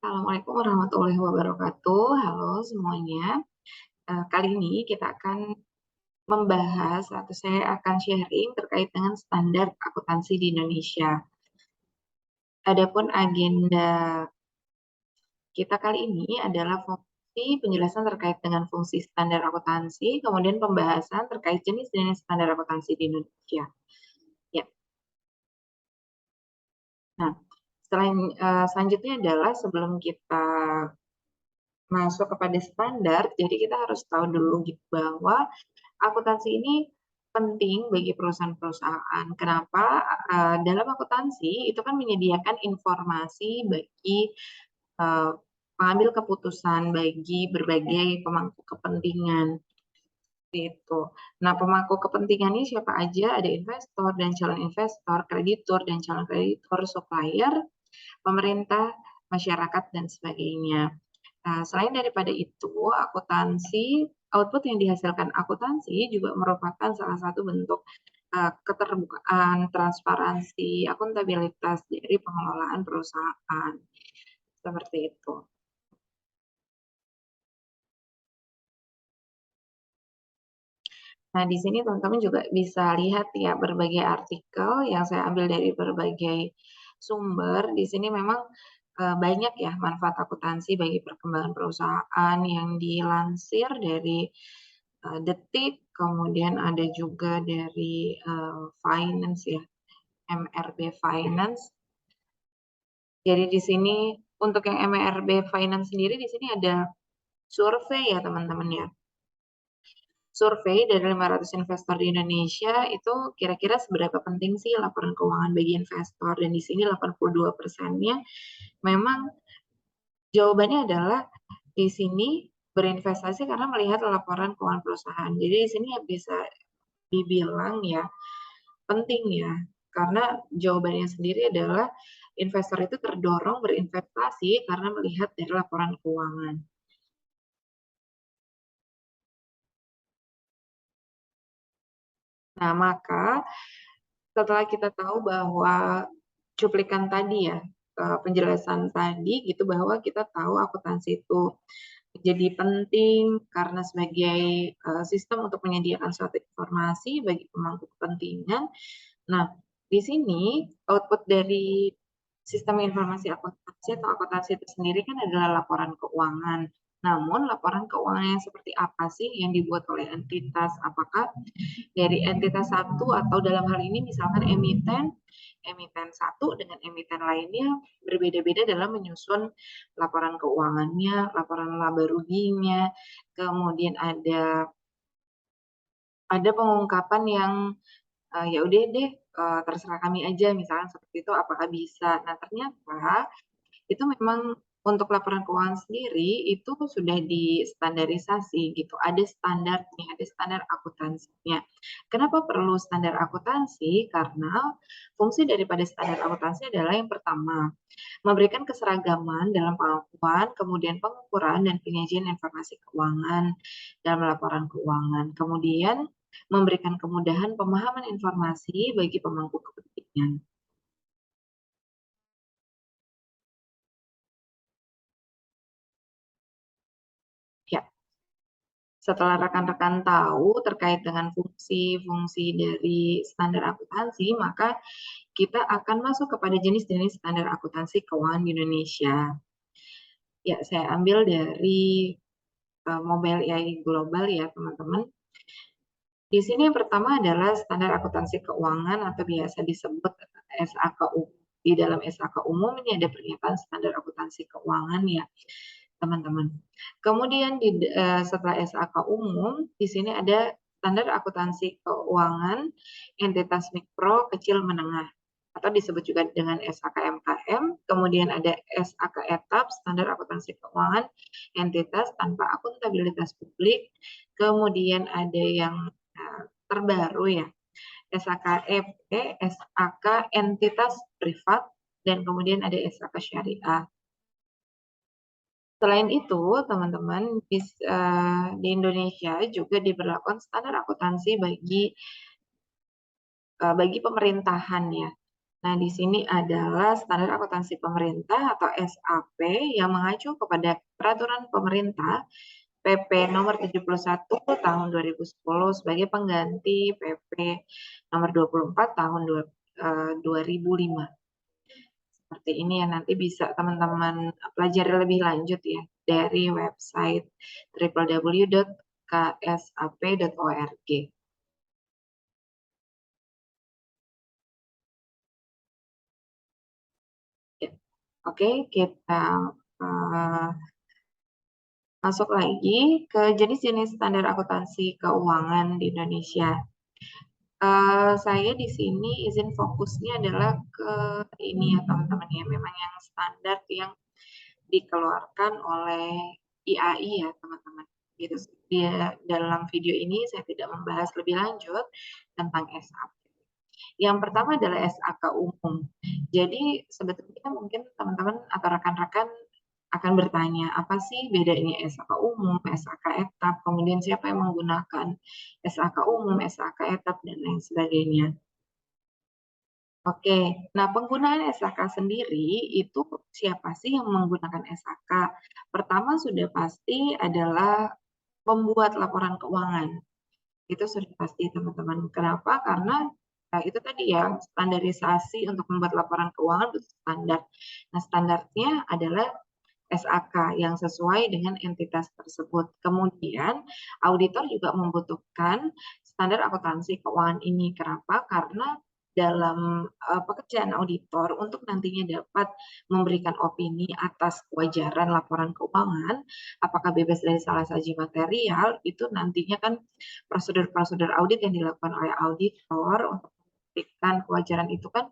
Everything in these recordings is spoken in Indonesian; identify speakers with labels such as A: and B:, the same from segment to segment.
A: Assalamualaikum warahmatullahi wabarakatuh. Halo semuanya. Kali ini kita akan membahas atau saya akan sharing terkait dengan standar akuntansi di Indonesia. Adapun agenda kita kali ini adalah penjelasan terkait dengan fungsi standar akuntansi, kemudian pembahasan terkait jenis-jenis standar akuntansi di Indonesia. Ya. Nah, selanjutnya adalah sebelum kita masuk kepada standar, jadi kita harus tahu dulu gitu bahwa akuntansi ini penting bagi perusahaan-perusahaan. Kenapa? Dalam akuntansi itu kan menyediakan informasi bagi uh, pengambil keputusan bagi berbagai pemangku kepentingan. Gitu. Nah, pemangku kepentingan ini siapa aja? Ada investor dan calon investor, kreditur dan calon kreditur, supplier, pemerintah, masyarakat, dan sebagainya. Nah, selain daripada itu, output yang dihasilkan akuntansi juga merupakan salah satu bentuk keterbukaan, transparansi, akuntabilitas dari pengelolaan perusahaan. Seperti itu. Nah, di sini teman-teman juga bisa lihat ya berbagai artikel yang saya ambil dari berbagai sumber. Di sini memang banyak ya manfaat akuntansi bagi perkembangan perusahaan yang dilansir dari Detik, kemudian ada juga dari Finance ya, MRB Finance. Jadi di sini untuk yang MRB Finance sendiri di sini ada survei ya teman-teman ya. Survei dari 500 investor di Indonesia itu kira-kira seberapa penting sih laporan keuangan bagi investor, dan di sini 82%-nya memang jawabannya adalah di sini berinvestasi karena melihat laporan keuangan perusahaan. Jadi di sini bisa dibilang ya penting ya, karena jawabannya sendiri adalah investor itu terdorong berinvestasi karena melihat dari laporan keuangan. Nah, maka setelah kita tahu bahwa cuplikan tadi ya, penjelasan tadi gitu, bahwa kita tahu akuntansi itu jadi penting karena sebagai sistem untuk menyediakan suatu informasi bagi pemangku kepentingan. Nah, di sini output dari sistem informasi akuntansi atau akuntansi itu sendiri kan adalah laporan keuangan. Namun laporan keuangan yang seperti apa sih yang dibuat oleh entitas? Apakah dari entitas satu atau dalam hal ini misalkan emiten satu dengan emiten lainnya berbeda-beda dalam menyusun laporan keuangannya, laporan laba ruginya, kemudian ada pengungkapan yang ya udah deh terserah kami aja misalnya seperti itu, apakah bisa. Nah, ternyata itu memang untuk laporan keuangan sendiri itu sudah distandarisasi gitu. Ada standarnya, ada standar akuntansinya. Kenapa perlu standar akuntansi? Karena fungsi daripada standar akuntansi adalah yang pertama, memberikan keseragaman dalam pengakuan, kemudian pengukuran dan penyajian informasi keuangan dalam laporan keuangan. Kemudian memberikan kemudahan pemahaman informasi bagi pemangku kepentingan. Ya, setelah rekan-rekan tahu terkait dengan fungsi-fungsi dari standar akuntansi, maka kita akan masuk kepada jenis-jenis standar akuntansi keuangan di Indonesia. Ya, saya ambil dari Mobile AI Global ya, teman-teman. Di sini yang pertama adalah standar akuntansi keuangan atau biasa disebut SAKU. Di dalam SAK umum ini ada pernyataan standar akuntansi keuangan ya, teman-teman. Kemudian setelah SAK umum, di sini ada standar akuntansi keuangan entitas mikro, kecil, menengah, atau disebut juga dengan SAK MKM. Kemudian ada SAK etap, standar akuntansi keuangan entitas tanpa akuntabilitas publik. Kemudian ada yang terbaru ya, SAKEP, SAK entitas privat, dan kemudian ada SAK syariah. Selain itu, teman-teman, di Indonesia juga diberlakukan standar akuntansi bagi pemerintahan ya. Nah, di sini adalah standar akuntansi pemerintah atau SAP yang mengacu kepada peraturan pemerintah PP nomor 71 tahun 2010 sebagai pengganti PP nomor 24 tahun 2005. Seperti ini ya, nanti bisa teman-teman pelajari lebih lanjut ya dari website www.ksap.org. Ya. Oke, kita uh, masuk lagi ke jenis-jenis standar akuntansi keuangan di Indonesia. Saya di sini izin fokusnya adalah ke ini ya teman-teman ya, memang yang standar yang dikeluarkan oleh IAI ya teman-teman. Gitu. Dia dalam video ini saya tidak membahas lebih lanjut tentang SAP. Yang pertama adalah SAK umum. Jadi sebetulnya mungkin teman-teman atau rekan-rekan akan bertanya, apa sih bedanya SAK umum, SAK etap, kemudian siapa yang menggunakan SAK umum, SAK etap, dan lain sebagainya. Oke, nah penggunaan SAK sendiri itu siapa sih yang menggunakan SAK? Pertama sudah pasti adalah pembuat laporan keuangan. Itu sudah pasti teman-teman. Kenapa? Karena itu tadi ya, standarisasi untuk membuat laporan keuangan itu standar. Nah, standarnya adalah SAK yang sesuai dengan entitas tersebut. Kemudian, auditor juga membutuhkan standar akuntansi keuangan ini. Kenapa? Karena dalam pekerjaan auditor untuk nantinya dapat memberikan opini atas kewajaran laporan keuangan, apakah bebas dari salah saji material, itu nantinya kan prosedur-prosedur audit yang dilakukan oleh auditor untuk membuktikan kewajaran itu kan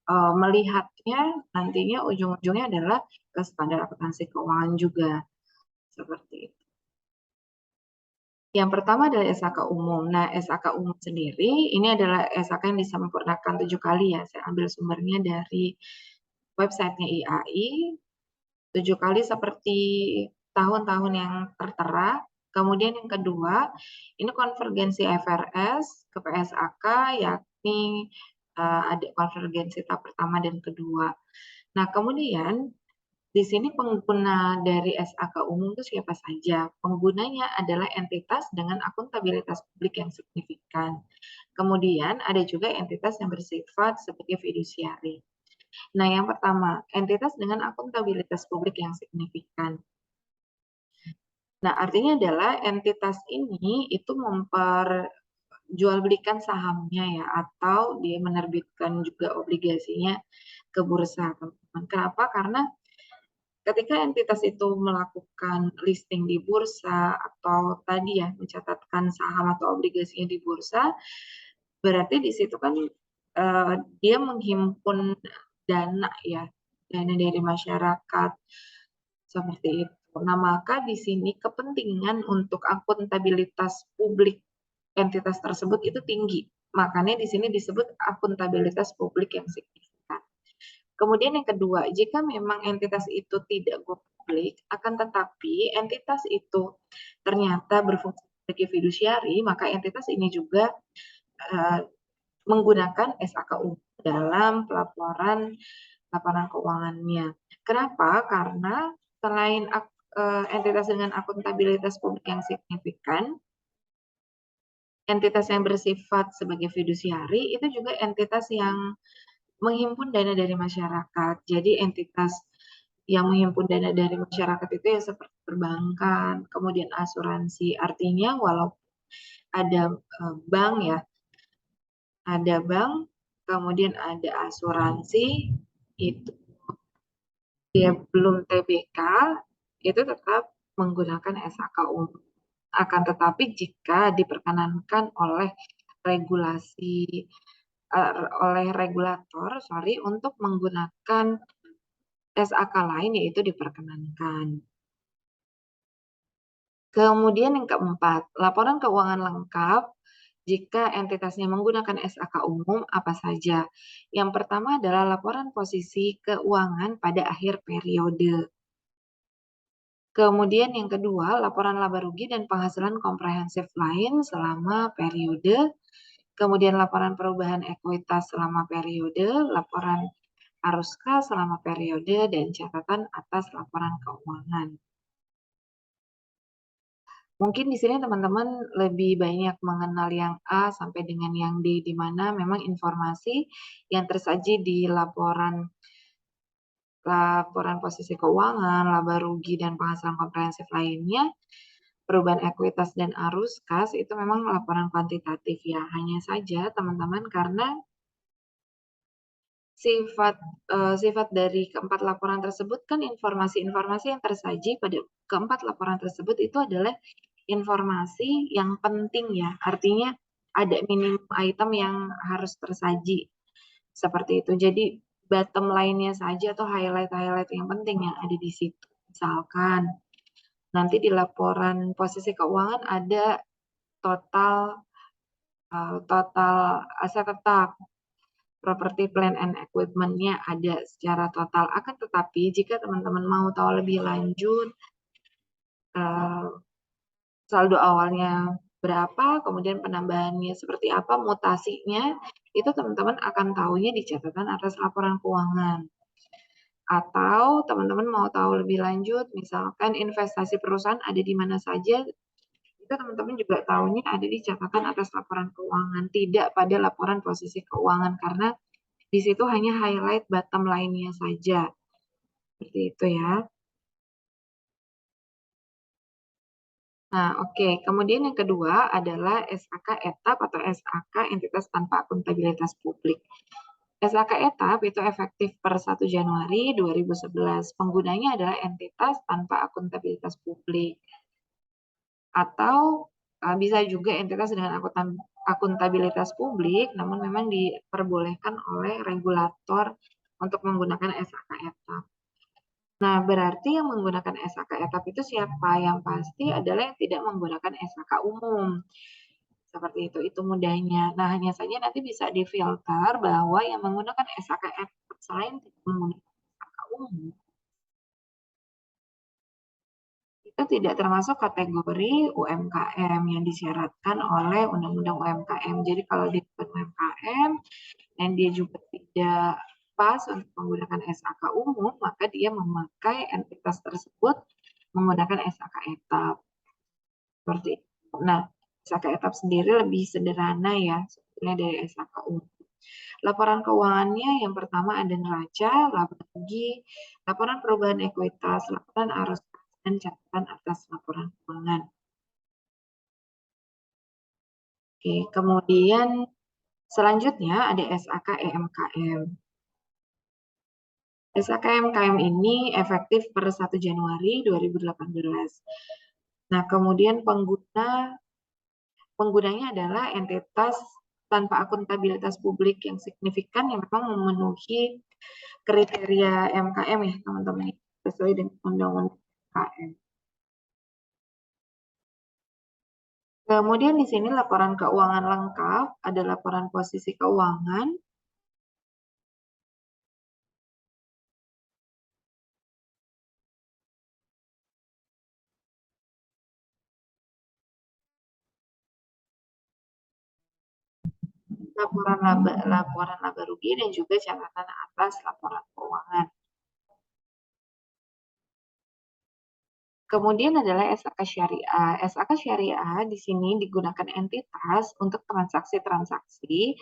A: melihatnya nantinya ujung-ujungnya adalah ke standar akuntansi keuangan juga seperti itu. Yang pertama adalah SAK umum. Nah, SAK umum sendiri ini adalah SAK yang disempurnakan 7 kali ya. Saya ambil sumbernya dari websitenya IAI. 7 kali seperti tahun-tahun yang tertera. Kemudian yang kedua, ini konvergensi FRS ke PSAK, yakni ada konvergensi tahap pertama dan kedua. Nah, kemudian di sini pengguna dari SAK umum itu siapa saja? Penggunanya adalah entitas dengan akuntabilitas publik yang signifikan. Kemudian ada juga entitas yang bersifat sebagai fidusiari. Nah, yang pertama, entitas dengan akuntabilitas publik yang signifikan. Nah, artinya adalah entitas ini itu memperjualbelikan sahamnya ya, atau dia menerbitkan juga obligasinya ke bursa, teman-teman. Kenapa? Karena ketika entitas itu melakukan listing di bursa atau tadi ya mencatatkan saham atau obligasinya di bursa, berarti di situ kan dia menghimpun dana ya, dana dari masyarakat seperti itu. Nah, maka di sini kepentingan untuk akuntabilitas publik entitas tersebut itu tinggi. Makanya di sini disebut akuntabilitas publik yang signifikan. Kemudian yang kedua, jika memang entitas itu tidak go publik, akan tetapi entitas itu ternyata berfungsi sebagai fidusiari, maka entitas ini juga uh, menggunakan SAKU dalam pelaporan laporan keuangannya. Kenapa? Karena selain entitas dengan akuntabilitas publik yang signifikan, entitas yang bersifat sebagai fidusiari itu juga entitas yang menghimpun dana dari masyarakat. Jadi entitas yang menghimpun dana dari masyarakat itu ya seperti perbankan, kemudian asuransi. Artinya walaupun ada bank ya, ada bank, kemudian ada asuransi, itu dia belum TBK, itu tetap menggunakan SAK umum. Akan tetapi jika diperkenankan oleh regulasi oleh regulator, untuk menggunakan SAK lain yaitu diperkenankan. Kemudian yang keempat, laporan keuangan lengkap jika entitasnya menggunakan SAK umum apa saja. Yang pertama adalah laporan posisi keuangan pada akhir periode. Kemudian yang kedua, laporan laba rugi dan penghasilan komprehensif lain selama periode. kemudian laporan perubahan ekuitas selama periode, laporan arus kas selama periode, dan catatan atas laporan keuangan. Mungkin di sini teman-teman lebih banyak mengenal yang A sampai dengan yang D, di mana memang informasi yang tersaji di laporan posisi keuangan, laba rugi, dan penghasilan komprehensif lainnya, perubahan ekuitas dan arus kas itu memang laporan kuantitatif ya. Hanya saja teman-teman karena sifat dari keempat laporan tersebut kan informasi-informasi yang tersaji pada keempat laporan tersebut itu adalah informasi yang penting ya. Artinya ada minimum item yang harus tersaji seperti itu. Jadi bottom line-nya saja atau highlight-highlight yang penting yang ada di situ. Misalkan nanti di laporan posisi keuangan ada total aset tetap, property plant and equipment-nya ada secara total. Akan tetapi jika teman-teman mau tahu lebih lanjut saldo awalnya berapa, kemudian penambahannya seperti apa, mutasinya, itu teman-teman akan tahunya di catatan atas laporan keuangan. Atau teman-teman mau tahu lebih lanjut, misalkan investasi perusahaan ada di mana saja, itu teman-teman juga tahunya ada di catatan atas laporan keuangan, tidak pada laporan posisi keuangan, karena di situ hanya highlight bottom line-nya saja. Seperti itu ya. Nah, oke. Kemudian yang kedua adalah SAK etap atau SAK entitas tanpa akuntabilitas publik. SAK etap itu efektif per 1 Januari 2011. Penggunanya adalah entitas tanpa akuntabilitas publik. Atau bisa juga entitas dengan akuntabilitas publik, namun memang diperbolehkan oleh regulator untuk menggunakan SAK etap. Nah, berarti yang menggunakan SAK etap itu siapa? Yang pasti adalah yang tidak menggunakan SAK umum. Seperti itu mudahnya. Nah, hanya saja nanti bisa difilter bahwa yang menggunakan SAK etap selain tidak menggunakan SAK umum, itu tidak termasuk kategori UMKM yang disyaratkan oleh Undang-Undang UMKM. Jadi kalau dia bukan UMKM dan dia juga tidak pas untuk menggunakan SAK umum, maka dia memakai entitas tersebut menggunakan SAK etap. Seperti itu. Nah, SAK etap sendiri lebih sederhana ya, sebetulnya dari SAK umum. Laporan keuangannya yang pertama ada neraca, laba rugi, laporan perubahan ekuitas, laporan arus dan catatan atas laporan keuangan. Oke, kemudian selanjutnya ada SAK EMKM. SAK EMKM ini efektif per 1 Januari 2018. Nah, kemudian penggunanya adalah entitas tanpa akuntabilitas publik yang signifikan yang memang memenuhi kriteria MKM ya teman-teman, sesuai dengan undang-undang MKM. Kemudian di sini laporan keuangan lengkap, ada laporan posisi keuangan, laporan laba rugi, dan juga catatan atas laporan keuangan. Kemudian adalah SAK Syariah. SAK Syariah di sini digunakan entitas untuk transaksi-transaksi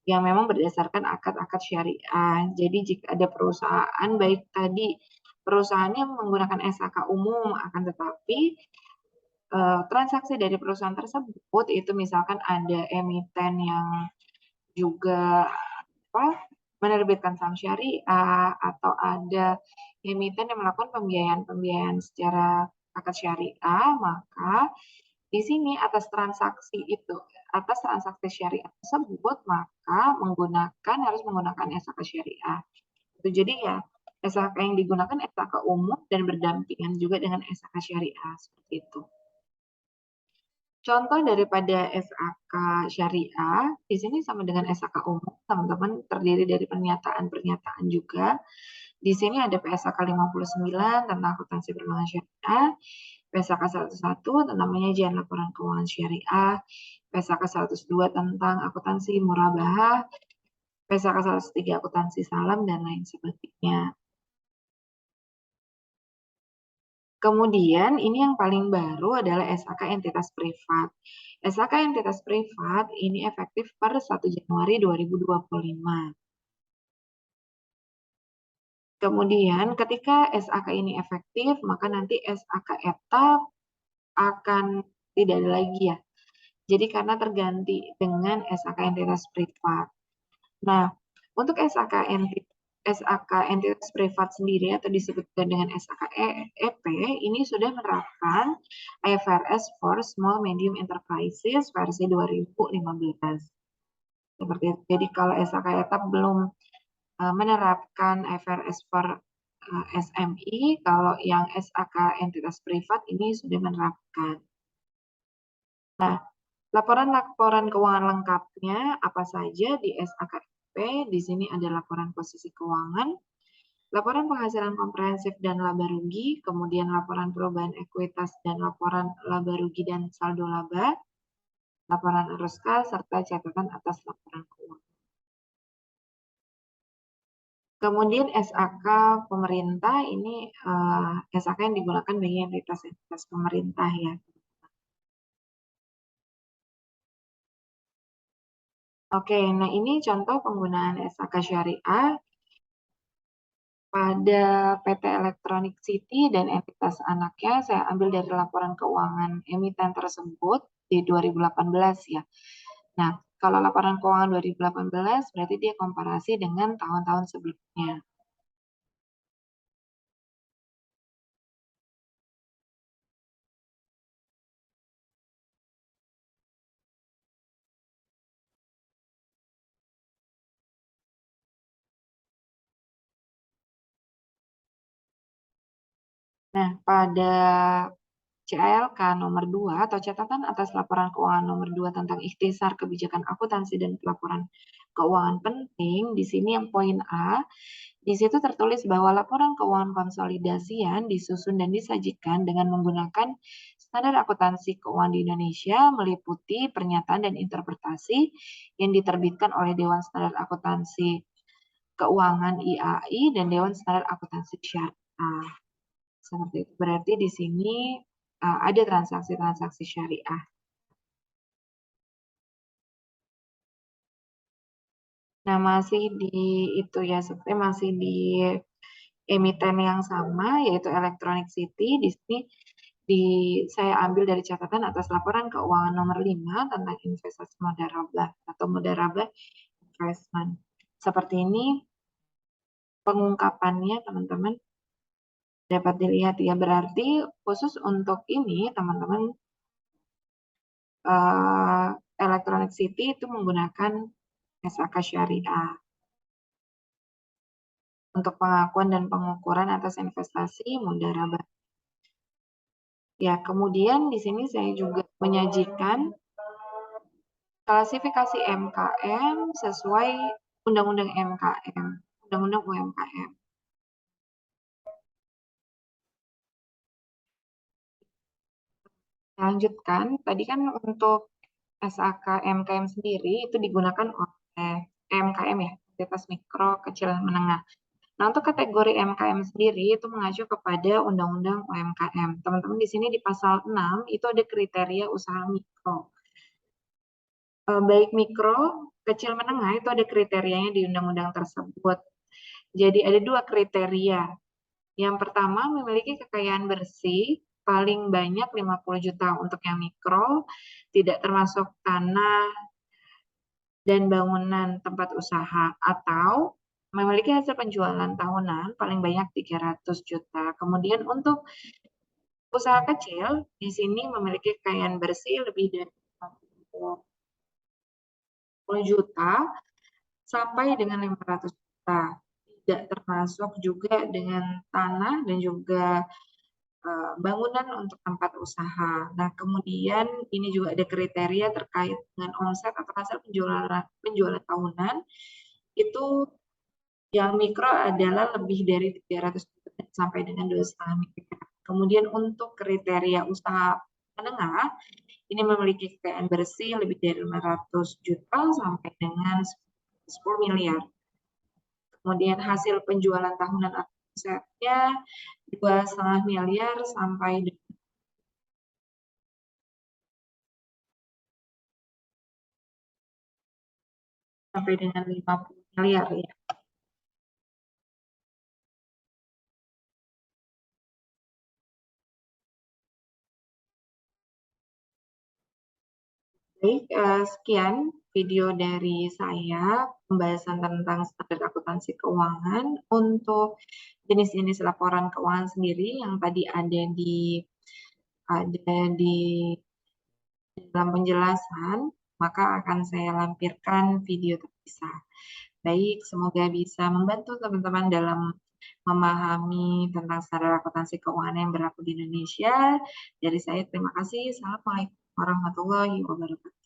A: yang memang berdasarkan akad-akad syariah. Jadi jika ada perusahaan, baik tadi perusahaannya menggunakan SAK umum, akan tetapi transaksi dari perusahaan tersebut itu misalkan ada emiten yang juga menerbitkan saham syariah, atau ada emiten yang melakukan pembiayaan secara akad syariah, maka di sini atas transaksi syariah tersebut, maka harus menggunakan SAK syariah. Itu jadi ya SAK yang digunakan SAK umum dan berdampingan juga dengan SAK syariah seperti itu. Contoh daripada SAK syariah, di sini sama dengan SAK umum, teman-teman, terdiri dari pernyataan-pernyataan juga. Di sini ada PSAK 59 tentang akuntansi perbankan syariah, PSAK 101 tentang penyajian laporan keuangan syariah, PSAK 102 tentang akuntansi murabahah, PSAK 103 akuntansi salam, dan lain sebagainya. Kemudian ini yang paling baru adalah SAK entitas privat. SAK entitas privat ini efektif per 1 Januari 2025. Kemudian ketika SAK ini efektif, maka nanti SAK etap akan tidak ada lagi ya. Jadi karena terganti dengan SAK entitas privat. Nah, untuk SAK entitas privat sendiri atau disebutkan dengan SAK EP ini sudah menerapkan IFRS for Small Medium Enterprises versi 2015. Seperti itu. Jadi kalau SAK etap belum menerapkan IFRS for SMI, kalau yang SAK entitas privat ini sudah menerapkan. Nah, laporan-laporan keuangan lengkapnya apa saja di SAKP? Di sini ada laporan posisi keuangan, laporan penghasilan komprehensif dan laba rugi, kemudian laporan perubahan ekuitas dan laporan laba rugi dan saldo laba, laporan arus kas, serta catatan atas laporan keuangan. Kemudian SAK pemerintah ini SAK yang digunakan bagi entitas-entitas pemerintah ya. Oke, nah ini contoh penggunaan SAK syariah pada PT Electronic City dan entitas anaknya. Saya ambil dari laporan keuangan emiten tersebut di 2018 ya. Nah, kalau laporan keuangan 2018 berarti dia komparasi dengan tahun-tahun sebelumnya. Nah, pada CALK nomor 2 atau catatan atas laporan keuangan nomor 2 tentang ikhtisar kebijakan akuntansi dan pelaporan keuangan penting, di sini yang poin A, di situ tertulis bahwa laporan keuangan konsolidasian disusun dan disajikan dengan menggunakan standar akuntansi keuangan di Indonesia meliputi pernyataan dan interpretasi yang diterbitkan oleh Dewan Standar Akuntansi Keuangan IAI dan Dewan Standar Akuntansi Syariah. Seperti itu. Berarti di sini ada transaksi-transaksi syariah. Nah, masih di itu ya, seperti masih di emiten yang sama, yaitu Electronic City. Di sini saya ambil dari catatan atas laporan keuangan nomor 5 tentang investasi mudharabah atau mudharabah investment. Seperti ini pengungkapannya, teman-teman. Dapat dilihat ya, berarti khusus untuk ini, teman-teman, Electronic City itu menggunakan SAK Syariah untuk pengakuan dan pengukuran atas investasi mudharabah. Ya, kemudian di sini saya juga menyajikan klasifikasi MKM sesuai Undang-Undang MKM, Undang-Undang UMKM. Lanjutkan, tadi kan untuk SAK MKM sendiri itu digunakan oleh MKM ya, entitas mikro, kecil, dan menengah. Nah, untuk kategori MKM sendiri itu mengacu kepada Undang-Undang UMKM. Teman-teman di sini di pasal 6 itu ada kriteria usaha mikro. Baik mikro, kecil, menengah itu ada kriterianya di undang-undang tersebut. Jadi ada dua kriteria. Yang pertama memiliki kekayaan bersih paling banyak 50 juta untuk yang mikro, tidak termasuk tanah dan bangunan tempat usaha, atau memiliki hasil penjualan tahunan paling banyak 300 juta. Kemudian untuk usaha kecil, di sini memiliki kekayaan bersih lebih dari 50 juta sampai dengan 500 juta. Tidak termasuk juga dengan tanah dan juga bangunan untuk tempat usaha. Nah, kemudian ini juga ada kriteria terkait dengan omset atau hasil penjualan tahunan. Itu yang mikro adalah lebih dari 300 juta sampai dengan 2,5 miliar. Kemudian untuk kriteria usaha menengah, ini memiliki kekayaan bersih lebih dari 500 juta sampai dengan 10 miliar. Kemudian hasil penjualan tahunan asetnya 2,5 miliar sampai dengan 50 miliar ya. Baik, sekian video dari saya, pembahasan tentang standar akuntansi keuangan untuk jenis-jenis laporan keuangan sendiri yang tadi ada di dalam penjelasan, maka akan saya lampirkan video terpisah. Baik, semoga bisa membantu teman-teman dalam memahami tentang standar akuntansi keuangan yang berlaku di Indonesia. Dari saya terima kasih. Assalamualaikum warahmatullahi wabarakatuh.